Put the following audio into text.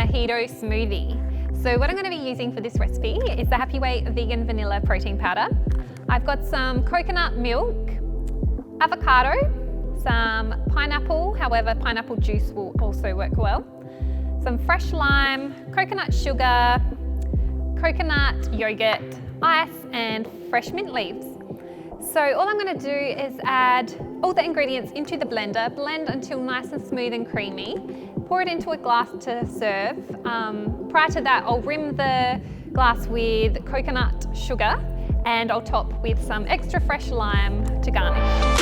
Mojito Smoothie. So what I'm going to be using for this recipe is the Happy Way Vegan Vanilla Protein Powder. I've got some coconut milk, avocado, some pineapple, however pineapple juice will also work well, some fresh lime, coconut sugar, coconut yogurt, ice and fresh mint leaves. So all I'm going to do is add all the ingredients into the blender, blend until nice and smooth and creamy, pour it into a glass to serve. Prior to that, I'll rim the glass with coconut sugar and I'll top with some extra fresh lime to garnish.